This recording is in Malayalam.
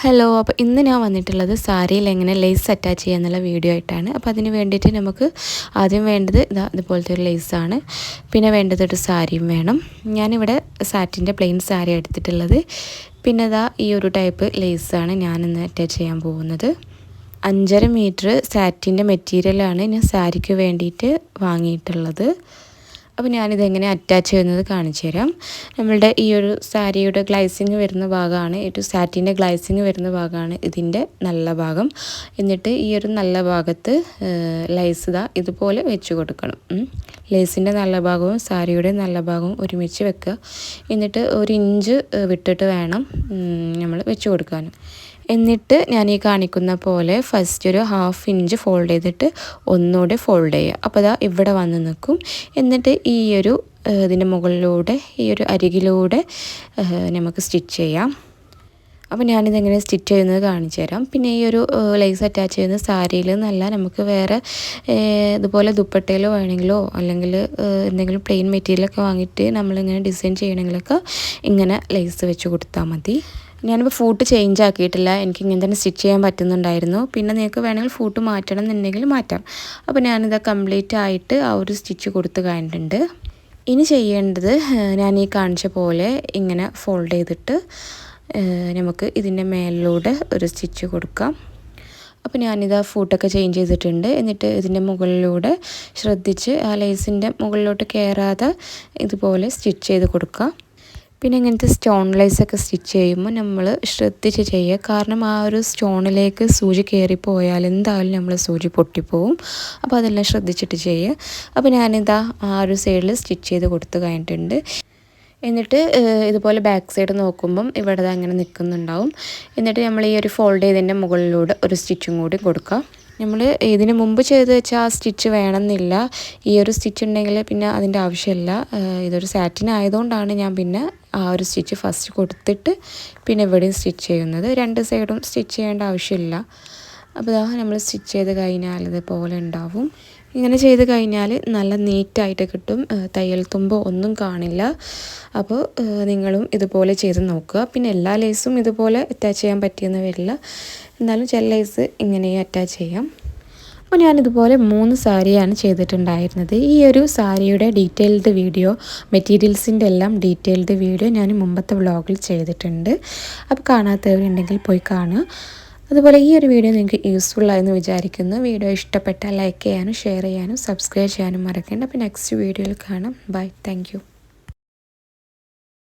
ഹലോ, അപ്പോൾ ഇന്ന് ഞാൻ വന്നിട്ടുള്ളത് സാരിയിൽ എങ്ങനെ ലേസ് അറ്റാച്ച് ചെയ്യാന്നുള്ള വീഡിയോ ആയിട്ടാണ്. അപ്പോൾ അതിന് വേണ്ടിയിട്ട് നമുക്ക് ആദ്യം വേണ്ടത് ഇതുപോലത്തെ ഒരു ലേസാണ്. പിന്നെ വേണ്ടത് ഒരു സാരിയും വേണം. ഞാനിവിടെ സാറ്റിൻ്റെ പ്ലെയിൻ സാരി എടുത്തിട്ടുള്ളത്. പിന്നെ ഈ ഒരു ടൈപ്പ് ലേസാണ് ഞാനിന്ന് അറ്റാച്ച് ചെയ്യാൻ പോകുന്നത്. 5.5 മീറ്റർ സാറ്റിൻ്റെ മെറ്റീരിയലാണ് ഞാൻ സാരിക്ക് വേണ്ടിയിട്ട് വാങ്ങിയിട്ടുള്ളത്. അപ്പോൾ ഞാനിതെങ്ങനെ അറ്റാച്ച് ചെയ്യുന്നത് കാണിച്ചു തരാം. നമ്മളുടെ ഈ ഒരു സാരിയുടെ ഗ്ലൈസിങ് വരുന്ന ഭാഗമാണ്, ഈ ഒരു സാറ്റിൻ്റെ ഗ്ലൈസിങ് വരുന്ന ഭാഗമാണ് ഇതിൻ്റെ നല്ല ഭാഗം. എന്നിട്ട് ഈ ഒരു നല്ല ഭാഗത്ത് ലേസ് ഇതുപോലെ വെച്ച് കൊടുക്കണം. ലേസിൻ്റെ നല്ല ഭാഗവും സാരിയുടെ നല്ല ഭാഗവും ഒരുമിച്ച് വെക്കുക. എന്നിട്ട് 1 ഇഞ്ച് വിട്ടിട്ട് വേണം നമ്മൾ വെച്ച് കൊടുക്കാൻ. എന്നിട്ട് ഞാൻ ഈ കാണിക്കുന്ന പോലെ ഫസ്റ്റ് ഒരു 1/2 ഇഞ്ച് ഫോൾഡ് ചെയ്തിട്ട് ഒന്നുകൂടെ ഫോൾഡ് ചെയ്യുക. അപ്പോൾ ഇവിടെ വന്ന് നിൽക്കും. എന്നിട്ട് ഈ ഒരു ഇതിൻ്റെ മുകളിലൂടെ ഈ ഒരു അരികിലൂടെ നമുക്ക് സ്റ്റിച്ച് ചെയ്യാം. അപ്പോൾ ഞാനിതെങ്ങനെ സ്റ്റിച്ച് ചെയ്യുന്നത് കാണിച്ചു തരാം. പിന്നെ ഈ ഒരു ലേസ് അറ്റാച്ച് ചെയ്യുന്ന സാരിയിൽ നിന്നല്ല, നമുക്ക് വേറെ ഇതുപോലെ ദുപ്പട്ടയിലോ വേണമെങ്കിലോ അല്ലെങ്കിൽ എന്തെങ്കിലും പ്ലെയിൻ മെറ്റീരിയലൊക്കെ വാങ്ങിയിട്ട് നമ്മളിങ്ങനെ ഡിസൈൻ ചെയ്യണമെങ്കിലൊക്കെ ഇങ്ങനെ ലേസ് വെച്ച് കൊടുത്താൽ മതി. ഞാനിപ്പോൾ ഫൂട്ട് ചേഞ്ച് ആക്കിയിട്ടില്ല, എനിക്ക് ഇങ്ങനെ തന്നെ സ്റ്റിച്ച് ചെയ്യാൻ പറ്റുന്നുണ്ടായിരുന്നു. പിന്നെ നിങ്ങൾക്ക് വേണമെങ്കിൽ ഫൂട്ട് മാറ്റണം എന്നുണ്ടെങ്കിൽ മാറ്റാം. അപ്പോൾ ഞാനിത് കംപ്ലീറ്റ് ആയിട്ട് ആ ഒരു സ്റ്റിച്ച് കൊടുത്ത് കഴിഞ്ഞിട്ടുണ്ട്. ഇനി ചെയ്യേണ്ടത് ഞാൻ ഈ കാണിച്ച പോലെ ഇങ്ങനെ ഫോൾഡ് ചെയ്തിട്ട് നമുക്ക് ഇതിൻ്റെ മേലിലൂടെ ഒരു സ്റ്റിച്ച് കൊടുക്കാം. അപ്പോൾ ഞാനിത് ഫൂട്ടൊക്കെ ചേഞ്ച് ചെയ്തിട്ടുണ്ട്. എന്നിട്ട് ഇതിൻ്റെ മുകളിലൂടെ ശ്രദ്ധിച്ച് ആ ലേസിൻ്റെ മുകളിലോട്ട് കയറാതെ ഇതുപോലെ സ്റ്റിച്ച് ചെയ്ത് കൊടുക്കാം. പിന്നെ ഇങ്ങനത്തെ സ്റ്റോൺ ലേസൊക്കെ സ്റ്റിച്ച് ചെയ്യുമ്പോൾ നമ്മൾ ശ്രദ്ധിച്ച് ചെയ്യുക. കാരണം ആ ഒരു സ്റ്റോണിലേക്ക് സൂചി കയറിപ്പോയാൽ എന്തായാലും നമ്മൾ സൂചി പൊട്ടിപ്പോവും. അപ്പോൾ അതെല്ലാം ശ്രദ്ധിച്ചിട്ട് ചെയ്യുക. അപ്പോൾ ഞാനിതാ ആ ഒരു സൈഡിൽ സ്റ്റിച്ച് ചെയ്ത് കൊടുത്ത് കഴിഞ്ഞിട്ടുണ്ട്. എന്നിട്ട് ഇതുപോലെ ബാക്ക് സൈഡ് നോക്കുമ്പം ഇവിടെ അങ്ങനെ നിൽക്കുന്നുണ്ടാവും. എന്നിട്ട് നമ്മൾ ഈ ഒരു ഫോൾഡ് ചെയ്തതിൻ്റെ മുകളിലൂടെ ഒരു സ്റ്റിച്ചും കൂടി കൊടുക്കുക. നമ്മൾ ഇതിന് മുമ്പ് ചെയ്ത് വെച്ചാൽ ആ സ്റ്റിച്ച് വേണമെന്നില്ല. ഈ ഒരു സ്റ്റിച്ച് ഉണ്ടെങ്കിൽ പിന്നെ അതിൻ്റെ ആവശ്യമില്ല. ഇതൊരു സാറ്റിൻ ആയതുകൊണ്ടാണ് ഞാൻ പിന്നെ ആ ഒരു സ്റ്റിച്ച് ഫസ്റ്റ് കൊടുത്തിട്ട് പിന്നെ ഇവിടെയും സ്റ്റിച്ച് ചെയ്യുന്നത്. 2 സൈഡും സ്റ്റിച്ച് ചെയ്യേണ്ട ആവശ്യമില്ല. അപ്പോൾ നമ്മൾ സ്റ്റിച്ച് ചെയ്ത് കഴിഞ്ഞാൽ ഇതുപോലെ ഉണ്ടാവും. ഇങ്ങനെ ചെയ്ത് കഴിഞ്ഞാൽ നല്ല നീറ്റായിട്ട് കിട്ടും. തയ്യൽ തുമ്പോ ഒന്നും കാണില്ല. അപ്പോൾ നിങ്ങളും ഇതുപോലെ ചെയ്ത് നോക്കുക. പിന്നെ എല്ലാ ലേസും ഇതുപോലെ അറ്റാച്ച് ചെയ്യാൻ പറ്റിയെന്ന് വരില്ല, എന്നാലും ചില ലേസ് ഇങ്ങനെയും അറ്റാച്ച് ചെയ്യാം. അപ്പോൾ ഞാനിതുപോലെ 3 സാരിയാണ് ചെയ്തിട്ടുണ്ടായിരുന്നത്. ഈ ഒരു സാരിയുടെ ഡീറ്റെയിൽഡ് വീഡിയോ, മെറ്റീരിയൽസിൻ്റെ എല്ലാം ഡീറ്റെയിൽഡ് വീഡിയോ ഞാൻ മുമ്പത്തെ വ്ളോഗിൽ ചെയ്തിട്ടുണ്ട്. അപ്പോൾ കാണാത്തവരുണ്ടെങ്കിൽ പോയി കാണുക. അതുപോലെ ഈ ഒരു വീഡിയോ നിങ്ങൾക്ക് യൂസ്ഫുള്ളായെന്ന് വിചാരിക്കുന്നു. വീഡിയോ ഇഷ്ടപ്പെട്ടാൽ ലൈക്ക് ചെയ്യാനും ഷെയർ ചെയ്യാനും സബ്സ്ക്രൈബ് ചെയ്യാനും മറക്കേണ്ട. അപ്പോൾ നെക്സ്റ്റ് വീഡിയോയിൽ കാണാം. Bye, thank U.